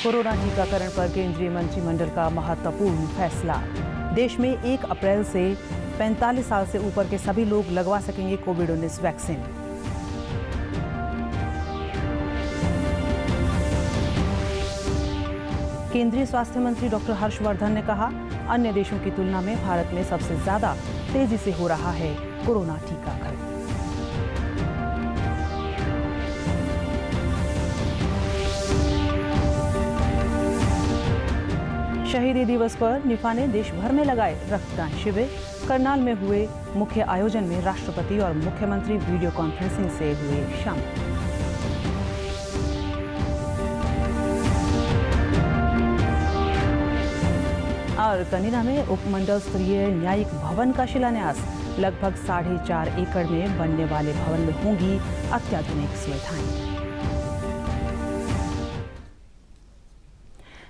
Corona टीकाकरण पर केंद्रीय मंत्रिमंडल का महत्वपूर्ण फैसला। देश में 1 अप्रैल से 45 साल से ऊपर के सभी लोग लगवा सकेंगे कोविड-19 वैक्सीन। केंद्रीय स्वास्थ्य मंत्री डॉक्टर हर्षवर्धन ने कहा, अन्य देशों की तुलना में भारत में सबसे ज्यादा तेजी से हो रहा है कोरोना टीकाकरण। शहीदी दिवस पर निफा ने देश भर में लगाए रक्तदान शिविर। करनाल में हुए मुख्य आयोजन में राष्ट्रपति और मुख्यमंत्री वीडियो कॉन्फ्रेंसिंग से हुए शामिल। और कनीना में उपमंडल स्तरीय न्यायिक भवन का शिलान्यास। लगभग 4.5 एकड़ में बनने वाले भवन में होंगी अत्याधुनिक सुविधाएं।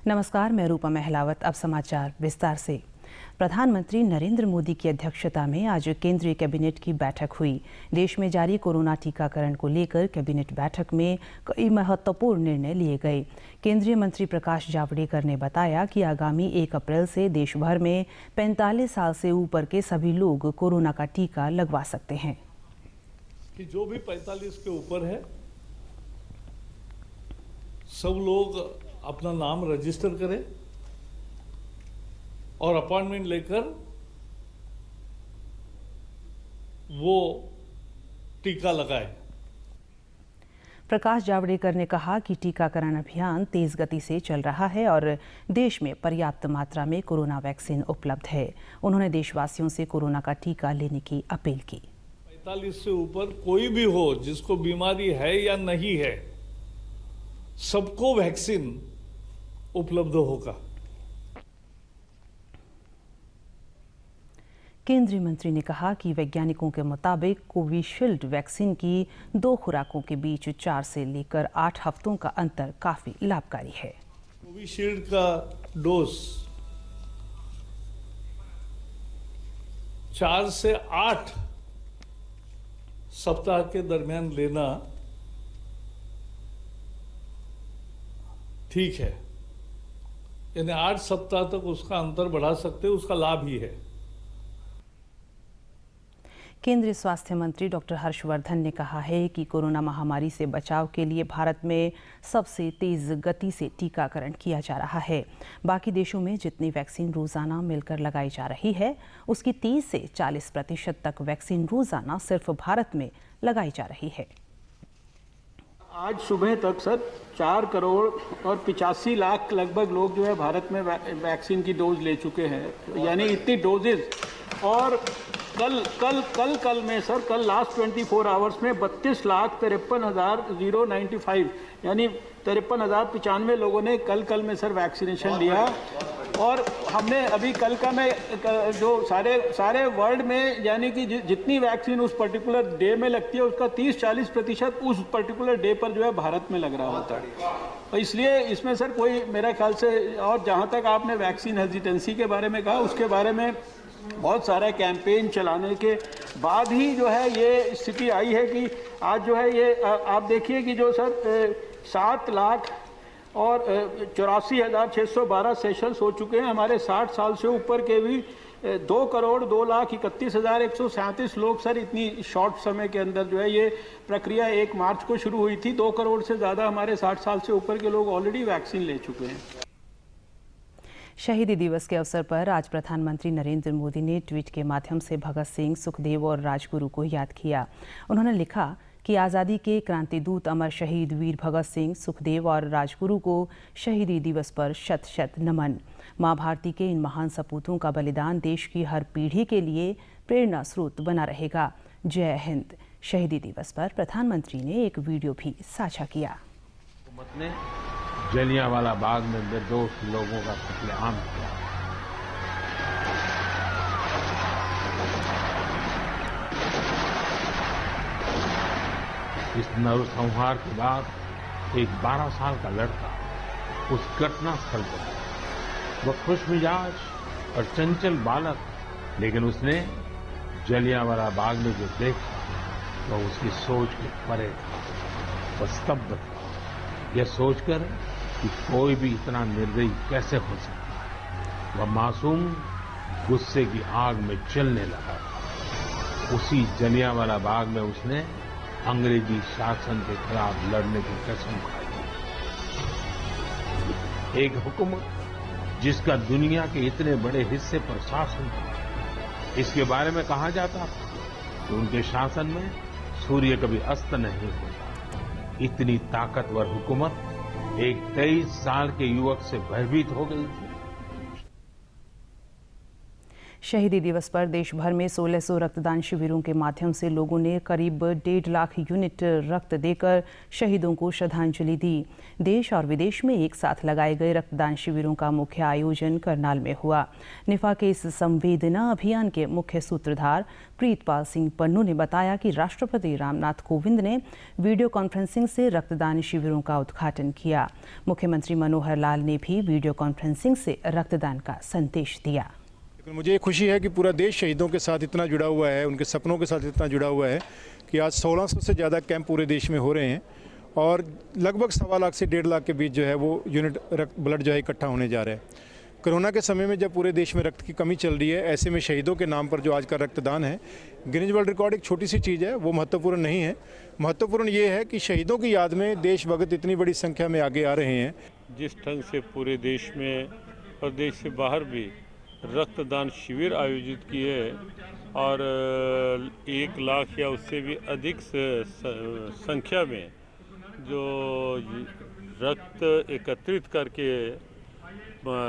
नमस्कार, मैं रूपा महलावत। अब समाचार विस्तार से। प्रधानमंत्री नरेंद्र मोदी की अध्यक्षता में आज केंद्रीय कैबिनेट की बैठक हुई। देश में जारी कोरोना टीकाकरण को लेकर कैबिनेट बैठक में कई महत्वपूर्ण निर्णय लिए गए। केंद्रीय मंत्री प्रकाश जावड़ेकर ने बताया कि आगामी 1 अप्रैल से देश भर में 45 साल से ऊपर के सभी लोग कोरोना का टीका लगवा सकते हैं। कि जो भी 45 के ऊपर है, सब लोग अपना नाम रजिस्टर करें और अपॉइंटमेंट लेकर वो टीका लगाए। प्रकाश जावड़ेकर ने कहा कि टीकाकरण अभियान तेज गति से चल रहा है और देश में पर्याप्त मात्रा में कोरोना वैक्सीन उपलब्ध है। उन्होंने देशवासियों से कोरोना का टीका लेने की अपील की। 45 से ऊपर कोई भी हो जिसको बीमारी है या नहीं है, सबको वैक्सीन उपलब्ध होगा। केंद्रीय मंत्री ने कहा कि वैज्ञानिकों के मुताबिक कोविशील्ड वैक्सीन की 2 खुराकों के बीच 4 से लेकर 8 हफ्तों का अंतर काफी लाभकारी है। कोविशील्ड का डोज 4 से 8 सप्ताह के दरमियान लेना ठीक है, यानी 8 सप्ताह तक उसका अंतर बढ़ा सकते, उसका लाभ ही है। केंद्रीय स्वास्थ्य मंत्री डॉक्टर हर्षवर्धन ने कहा है कि कोरोना महामारी से बचाव के लिए भारत में सबसे तेज गति से टीकाकरण किया जा रहा है। बाकी देशों में जितनी वैक्सीन रोजाना मिलकर लगाई जा रही है, उसकी 30 से 40% तक वैक्सीन रोजाना सिर्फ भारत में लगाई जा रही है। आज सुबह तक सर 4 करोड़ और 85 लाख लगभग लोग जो है भारत में वैक्सीन की डोज ले चुके हैं, यानी इतनी डोजेज। और कल में सर, कल लास्ट 24 आवर्स में 32,53,095 यानी 53,095 लोगों ने कल में सर वैक्सीनेशन लिया। और हमने अभी कल का में जो सारे वर्ल्ड में यानी कि जितनी वैक्सीन उस पर्टिकुलर डे में लगती है, उसका 30-40% उस पर्टिकुलर डे पर जो है भारत में लग रहा होता है। तो इसलिए इसमें सर कोई मेरा ख्याल से, और जहाँ तक आपने वैक्सीन हेजिटेंसी के बारे में कहा, उसके बारे में बहुत सारा कैंपेन चलाने के बाद ही जो है ये स्थिति आई है कि आज जो है ये आप देखिए कि जो सर 7 लाख और 84,612 सेशंस हो चुके हैं। हमारे 60 साल से ऊपर के भी 2,02,31,137 लोग सर इतनी शॉर्ट समय के अंदर जो है ये प्रक्रिया 1 मार्च को शुरू हुई थी। 2 करोड़ से ज़्यादा हमारे 60 साल से ऊपर के लोग ऑलरेडी वैक्सीन ले चुके हैं। शहीदी दिवस के अवसर पर आज प्रधानमंत्री नरेंद्र मोदी ने ट्वीट के माध्यम से भगत सिंह, सुखदेव और राजगुरु को याद किया। उन्होंने लिखा कि आज़ादी के क्रांति दूत अमर शहीद वीर भगत सिंह, सुखदेव और राजगुरु को शहीदी दिवस पर शत-शत नमन। माँ भारती के इन महान सपूतों का बलिदान देश की हर पीढ़ी के लिए प्रेरणा स्रोत बना रहेगा। जय हिंद। शहीदी दिवस पर प्रधानमंत्री ने एक वीडियो भी साझा किया। जलियांवाला बाग में निर्दोष लोगों का कत्लेआम किया। इस नरसंहार के बाद एक 12 साल का लड़का उस घटना स्थल पर, वह खुशमिजाज और चंचल बालक, लेकिन उसने जलियांवाला बाग में जो देखा वह उसकी सोच के परे था। वह स्तब्ध था। यह सोचकर कि कोई भी इतना निर्दयी कैसे हो सकता है। वह मासूम गुस्से की आग में जलने लगा था। उसी जलियांवाला बाग में उसने अंग्रेजी शासन के खिलाफ लड़ने की कसम खाई। एक हुकूमत जिसका दुनिया के इतने बड़े हिस्से पर शासन था, इसके बारे में कहा जाता था कि उनके शासन में सूर्य कभी अस्त नहीं होता। इतनी ताकतवर हुकूमत एक 23 साल के युवक से भयभीत हो गई थी। शहीदी दिवस पर देश भर में 1600 रक्तदान शिविरों के माध्यम से लोगों ने करीब 1.5 लाख यूनिट रक्त देकर शहीदों को श्रद्धांजलि दी। देश और विदेश में एक साथ लगाए गए रक्तदान शिविरों का मुख्य आयोजन करनाल में हुआ। निफा के इस संवेदना अभियान के मुख्य सूत्रधार प्रीतपाल सिंह पन्नू ने बताया कि राष्ट्रपति रामनाथ कोविंद ने वीडियो कॉन्फ्रेंसिंग से रक्तदान शिविरों का उद्घाटन किया। मुख्यमंत्री मनोहर लाल ने भी वीडियो कॉन्फ्रेंसिंग से रक्तदान का संदेश दिया। मुझे खुशी है कि पूरा देश शहीदों के साथ इतना जुड़ा हुआ है, उनके सपनों के साथ इतना जुड़ा हुआ है कि आज 1600 से ज़्यादा कैंप पूरे देश में हो रहे हैं और लगभग 1.25 लाख से 1.5 लाख के बीच जो है वो यूनिट ब्लड जो है इकट्ठा होने जा रहा है। कोरोना के समय में जब पूरे देश में रक्त की कमी चल रही है, ऐसे में शहीदों के नाम पर जो आज का रक्तदान है, गिनीज वर्ल्ड रिकॉर्ड एक छोटी सी चीज़ है, वो महत्वपूर्ण नहीं है। महत्वपूर्ण ये है कि शहीदों की याद में देश भक्त इतनी बड़ी संख्या में आगे आ रहे हैं। जिस ढंग से पूरे देश में और देश से बाहर भी रक्तदान शिविर आयोजित किए और 1 लाख या उससे भी अधिक संख्या में जो रक्त एकत्रित करके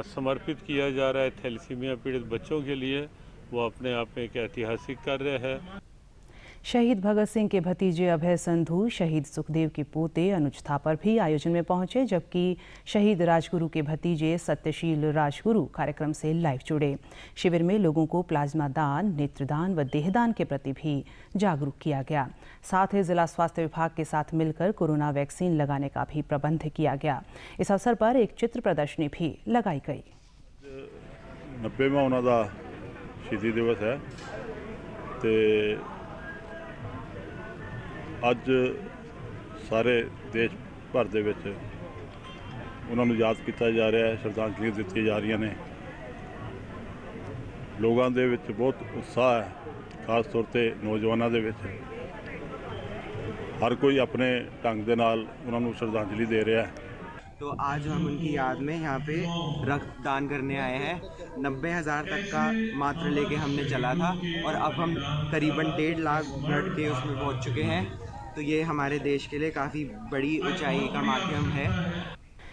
समर्पित किया जा रहा है थैलेसीमिया पीड़ित बच्चों के लिए, वो अपने आप में एक ऐतिहासिक कार्य है। शहीद भगत सिंह के भतीजे अभय संधू, शहीद सुखदेव के पोते अनुज थापर भी आयोजन में पहुंचे, जबकि शहीद राजगुरु के भतीजे सत्यशील राजगुरु कार्यक्रम से लाइव जुड़े। शिविर में लोगों को प्लाज्मा दान, नेत्रदान व देहदान के प्रति भी जागरूक किया गया। साथ ही जिला स्वास्थ्य विभाग के साथ मिलकर कोरोना वैक्सीन लगाने का भी प्रबंध किया गया। इस अवसर पर एक चित्र प्रदर्शनी भी लगाई गई। 90वां उन्हां दा शहीदी दिवस है ते ਅੱਜ ਸਾਰੇ ਦੇਸ਼ ਭਰ ਦੇ ਵਿੱਚ ਉਹਨਾਂ ਨੂੰ ਯਾਦ ਕੀਤਾ ਜਾ ਰਿਹਾ ਹੈ, ਸ਼ਰਧਾਂਜਲੀਆਂ ਦਿੱਤੀਆਂ ਜਾ ਰਹੀਆਂ ਨੇ। ਲੋਕਾਂ ਦੇ ਵਿੱਚ ਬਹੁਤ ਉਤਸ਼ਾਹ ਹੈ, ਖਾਸ ਤੌਰ ਤੇ ਨੌਜਵਾਨਾਂ ਦੇ ਵਿੱਚ। ਹਰ ਕੋਈ ਆਪਣੇ ਢੰਗ ਦੇ ਨਾਲ ਉਹਨਾਂ ਨੂੰ ਸ਼ਰਧਾਂਜਲੀ ਦੇ ਰਿਹਾ ਹੈ। तो आज हम उनकी याद में यहाँ पे रक्तदान करने आए हैं। 90,000 तक का मात्रा लेके हमने चला था और अब हम करीबन 1.5 लाख ब्लड के उसमें पहुँच चुके हैं। तो ये हमारे देश के लिए काफ़ी बड़ी ऊंचाई का माध्यम है।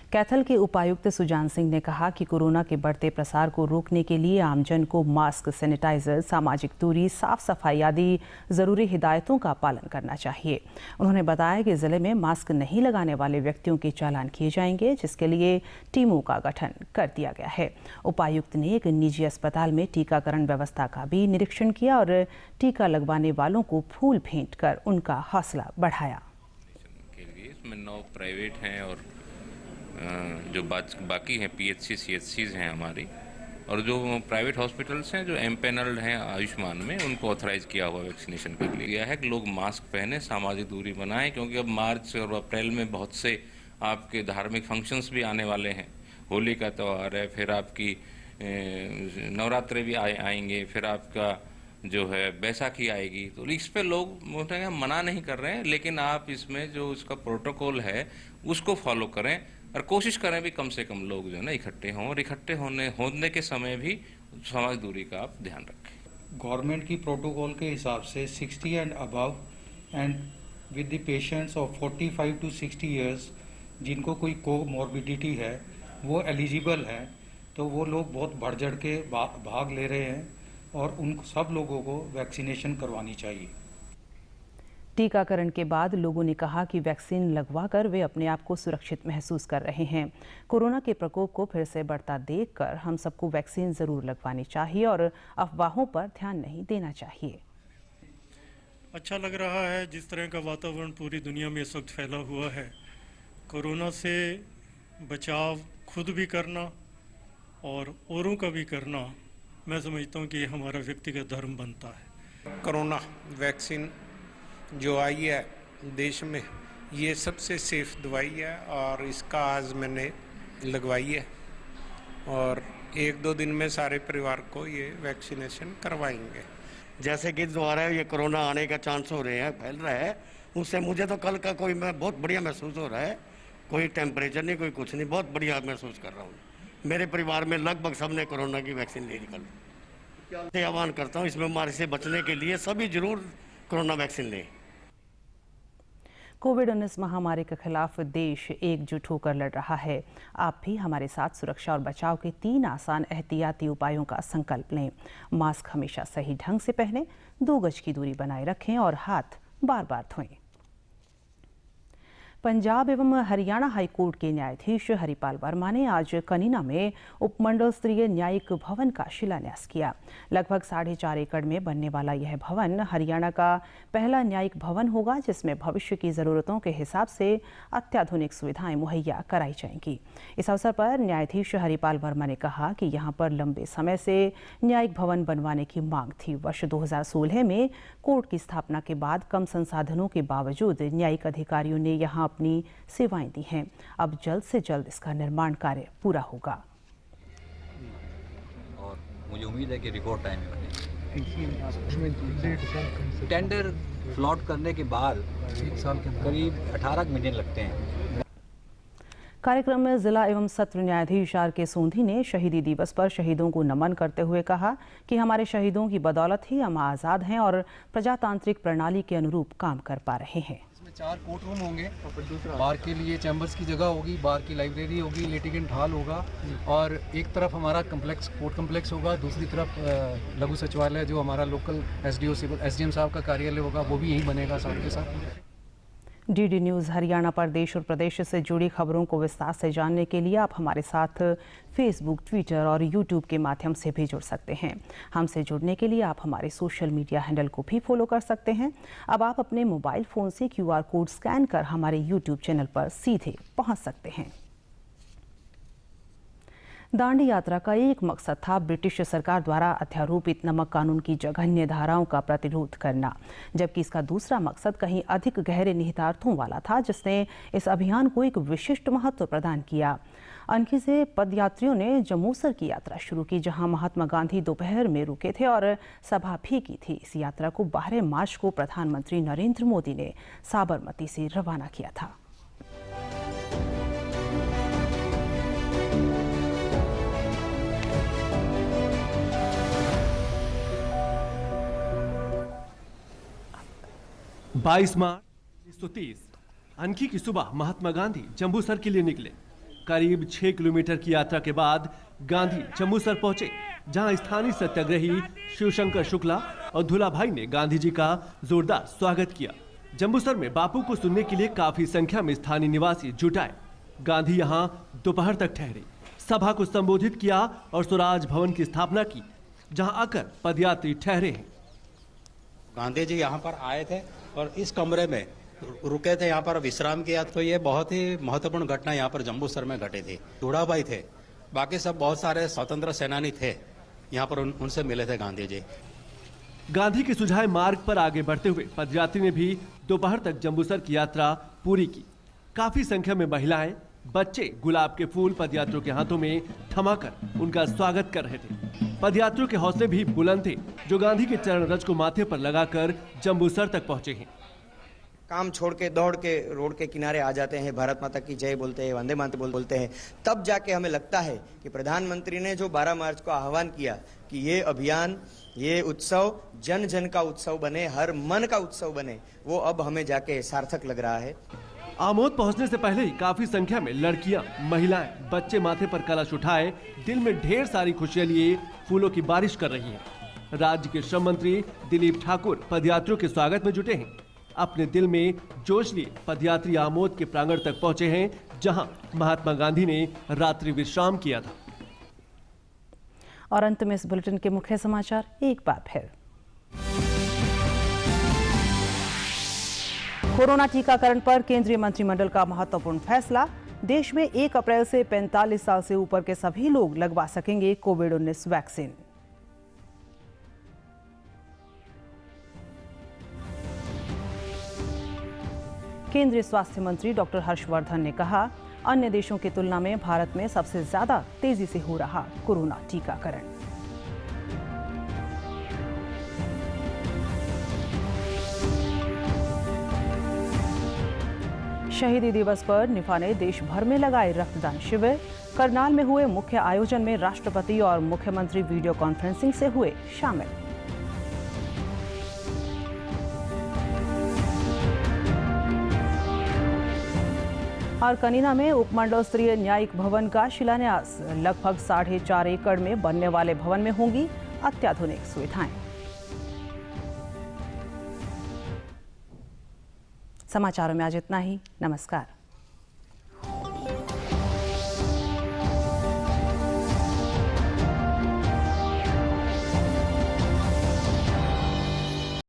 कैथल के उपायुक्त सुजान सिंह ने कहा कि कोरोना के बढ़ते प्रसार को रोकने के लिए आमजन को मास्क, सैनिटाइजर, सामाजिक दूरी, साफ सफाई आदि जरूरी हिदायतों का पालन करना चाहिए। उन्होंने बताया कि जिले में मास्क नहीं लगाने वाले व्यक्तियों के चालान किए जाएंगे, जिसके लिए टीमों का गठन कर दिया गया है। उपायुक्त ने एक निजी अस्पताल में टीकाकरण व्यवस्था का भी निरीक्षण किया और टीका लगवाने वालों को फूल भेंट कर उनका हौसला बढ़ाया। इसमें 9 प्राइवेट हैं और जो बाकी हैं PHC CHCs हैं हमारी, और जो प्राइवेट हॉस्पिटल्स हैं जो एमपैनल्ड हैं आयुष्मान में, उनको ऑथराइज किया हुआ वैक्सीनेशन के लिए यह है कि लोग मास्क पहने, सामाजिक दूरी बनाएं, क्योंकि अब मार्च और अप्रैल में बहुत से आपके धार्मिक फंक्शंस भी आने वाले हैं। होली का त्यौहार है, फिर आपकी नवरात्रे भी आएंगे, फिर आपका जो है बैसाखी आएगी। तो इस पे लोग मना नहीं कर रहे हैं, लेकिन आप इसमें जो इसका प्रोटोकॉल है उसको फॉलो करें और कोशिश करें भी कम से कम लोग जो है ना इकट्ठे हों, और इकट्ठे होने के समय भी सामाजिक दूरी का आप ध्यान रखें। गवर्नमेंट की प्रोटोकॉल के हिसाब से 60 and above and with the patients of 45 to 60 years जिनको कोई कोमॉर्बिडिटी है वो एलिजिबल हैं, तो वो लोग बहुत बढ़ चढ़ के भाग ले रहे हैं और उन सब लोगों को वैक्सीनेशन करवानी चाहिए। टीकाकरण के बाद लोगों ने कहा कि वैक्सीन लगवाकर वे अपने आप को सुरक्षित महसूस कर रहे हैं। कोरोना के प्रकोप को फिर से बढ़ता देखकर हम सबको वैक्सीन जरूर लगवानी चाहिए और अफवाहों पर ध्यान नहीं देना चाहिए। अच्छा लग रहा है जिस तरह का वातावरण पूरी दुनिया में इस वक्त फैला हुआ है। कोरोना से बचाव खुद भी करना और औरों का भी करना, मैं समझता हूँ कि ये हमारा व्यक्तिगत धर्म बनता है। कोरोना वैक्सीन जो आई है देश में ये सबसे सेफ दवाई है और इसका आज मैंने लगवाई है और 1-2 दिन में सारे परिवार को ये वैक्सीनेशन करवाएंगे। जैसे कि दोबारा ये कोरोना आने का चांस हो रहे हैं, फैल रहा है, उससे मुझे तो कल का मैं बहुत बढ़िया महसूस हो रहा है। कोई टेम्परेचर नहीं, कोई कुछ नहीं, बहुत बढ़िया महसूस कर रहा हूँ। मेरे परिवार में लगभग सबने कोरोना की वैक्सीन ले ली कल। आह्वान करता हूँ इस बीमारी से बचने के लिए सभी जरूर कोरोना वैक्सीन लें। कोविड-19 महामारी के खिलाफ देश एकजुट होकर लड़ रहा है। आप भी हमारे साथ सुरक्षा और बचाव के 3 आसान एहतियाती उपायों का संकल्प लें। मास्क हमेशा सही ढंग से पहनें, 2 गज की दूरी बनाए रखें और हाथ बार-बार धोएं। पंजाब एवं हरियाणा हाईकोर्ट के न्यायाधीश हरिपाल वर्मा ने आज कनीना में उपमंडल स्तरीय न्यायिक भवन का शिलान्यास किया। लगभग 4.5 एकड़ में बनने वाला यह भवन हरियाणा का पहला न्यायिक भवन होगा, जिसमें भविष्य की ज़रूरतों के हिसाब से अत्याधुनिक सुविधाएं मुहैया कराई जाएंगी। इस अवसर पर न्यायाधीश हरिपाल वर्मा ने कहा कि यहां पर लंबे समय से न्यायिक भवन बनवाने की मांग थी। वर्ष 2016 में कोर्ट की स्थापना के बाद कम संसाधनों के बावजूद न्यायिक अधिकारियों ने यहाँ अपनी सेवाएं दी हैं। अब जल्द से जल्द इसका निर्माण कार्य पूरा होगा और मुझे उम्मीद है कि रिकॉर्ड टाइम में बनेगा। टेंडर फ्लॉट करने के बाद 1 साल के करीब 18 महीने लगते हैं। कार्यक्रम में जिला एवं सत्र न्यायाधीश आर.के. सोंधी ने शहीदी दिवस पर शहीदों को नमन करते हुए कहा कि हमारे शहीदों की बदौलत ही हम आज़ाद हैं और प्रजातांत्रिक प्रणाली के अनुरूप काम कर पा रहे हैं। 4 कोर्ट रूम होंगे, बार के लिए चैम्बर्स की जगह होगी, बार की लाइब्रेरी होगी, लिटिगेंट हॉल होगा और एक तरफ हमारा कम्प्लेक्स कोर्ट कम्प्लेक्स होगा, दूसरी तरफ लघु सचिवालय जो हमारा लोकल एसडीएम साहब का कार्यालय होगा वो भी यहीं बनेगा साथ के साथ। डीडी न्यूज़ हरियाणा पर देश और प्रदेश से जुड़ी खबरों को विस्तार से जानने के लिए आप हमारे साथ फेसबुक, ट्विटर और यूट्यूब के माध्यम से भी जुड़ सकते हैं। हमसे जुड़ने के लिए आप हमारे सोशल मीडिया हैंडल को भी फॉलो कर सकते हैं। अब आप अपने मोबाइल फ़ोन से QR कोड स्कैन कर हमारे यूट्यूब चैनल पर सीधे पहुंच सकते हैं। दांडी यात्रा का एक मकसद था ब्रिटिश सरकार द्वारा अध्यारोपित नमक कानून की जघन्य धाराओं का प्रतिरोध करना, जबकि इसका दूसरा मकसद कहीं अधिक गहरे निहितार्थों वाला था, जिसने इस अभियान को एक विशिष्ट महत्व प्रदान किया। अनकी से पदयात्रियों ने जम्मूसर की यात्रा शुरू की, जहां महात्मा गांधी दोपहर में रुके थे और सभा भी की थी। इस यात्रा को 12 मार्च को प्रधानमंत्री नरेंद्र मोदी ने साबरमती से रवाना किया था। बाईस मार्च 1930 अनकी की सुबह महात्मा गांधी जम्बूसर के लिए निकले। करीब 6 किलोमीटर की यात्रा के बाद गांधी जम्बूसर पहुंचे, जहां स्थानीय सत्याग्रही शिवशंकर शुक्ला और धुला भाई ने गांधी जी का जोरदार स्वागत किया। जम्बूसर में बापू को सुनने के लिए काफी संख्या में स्थानीय निवासी जुट आए। गांधी यहां दोपहर तक ठहरे, सभा को संबोधित किया और स्वराज भवन की स्थापना की, जहां आकर पदयात्री ठहरे हैं। गांधी जी यहाँ पर आए थे और इस कमरे में रुके थे, यहाँ पर विश्राम किया। तो ये बहुत ही महत्वपूर्ण घटना यहाँ पर जम्बूसर में घटी थी। धुड़ाभाई थे, बाकी सब बहुत सारे स्वतंत्र सेनानी थे, यहाँ पर उनसे मिले थे गांधी जी। गांधी के सुझाए मार्ग पर आगे बढ़ते हुए पदयात्री ने भी दोपहर तक जम्बूसर की यात्रा पूरी की। काफी संख्या में महिलाएं, बच्चे गुलाब के फूल पदयात्रियों के हाथों में थमाकर उनका स्वागत कर रहे थे। पदयात्रियों के हौसले भी बुलंद थे, जो गांधी के चरण रज को माथे पर लगाकर जम्बूसर तक पहुंचे हैं। काम छोड़ के दौड़ के रोड के किनारे आ जाते हैं, भारत माता की जय बोलते हैं, वंदे मातरम बोलते हैं। तब जाके हमें लगता है कि प्रधानमंत्री ने जो 12 मार्च को आह्वान किया कि ये अभियान, ये उत्सव जन जन का उत्सव बने, हर मन का उत्सव बने, वो अब हमें जाके सार्थक लग रहा है। आमोद पहुंचने से पहले ही काफी संख्या में लड़कियां, महिलाएं, बच्चे माथे पर कलश उठाए दिल में ढेर सारी खुशियां लिए फूलों की बारिश कर रही हैं। राज्य के श्रम मंत्री दिलीप ठाकुर पदयात्रियों के स्वागत में जुटे हैं। अपने दिल में जोश लिए पदयात्री आमोद के प्रांगण तक पहुंचे हैं, जहां महात्मा गांधी ने रात्रि विश्राम किया था। और अंत में इस बुलेटिन के मुख्य समाचार एक बार फिर। कोरोना टीकाकरण पर केंद्रीय मंत्रिमंडल का महत्वपूर्ण फैसला। देश में 1 अप्रैल से 45 साल से ऊपर के सभी लोग लगवा सकेंगे कोविड-19 वैक्सीन। केंद्रीय स्वास्थ्य मंत्री डॉक्टर हर्षवर्धन ने कहा, अन्य देशों की तुलना में भारत में सबसे ज्यादा तेजी से हो रहा कोरोना टीकाकरण। शहीदी दिवस पर निफा ने देश भर में लगाए रक्तदान शिविर। करनाल में हुए मुख्य आयोजन में राष्ट्रपति और मुख्यमंत्री वीडियो कॉन्फ्रेंसिंग से हुए शामिल। और कनीना में उपमंडल स्तरीय न्यायिक भवन का शिलान्यास। लगभग 4.5 एकड़ में बनने वाले भवन में होंगी अत्याधुनिक सुविधाएं। समाचारों में आज इतना ही। नमस्कार।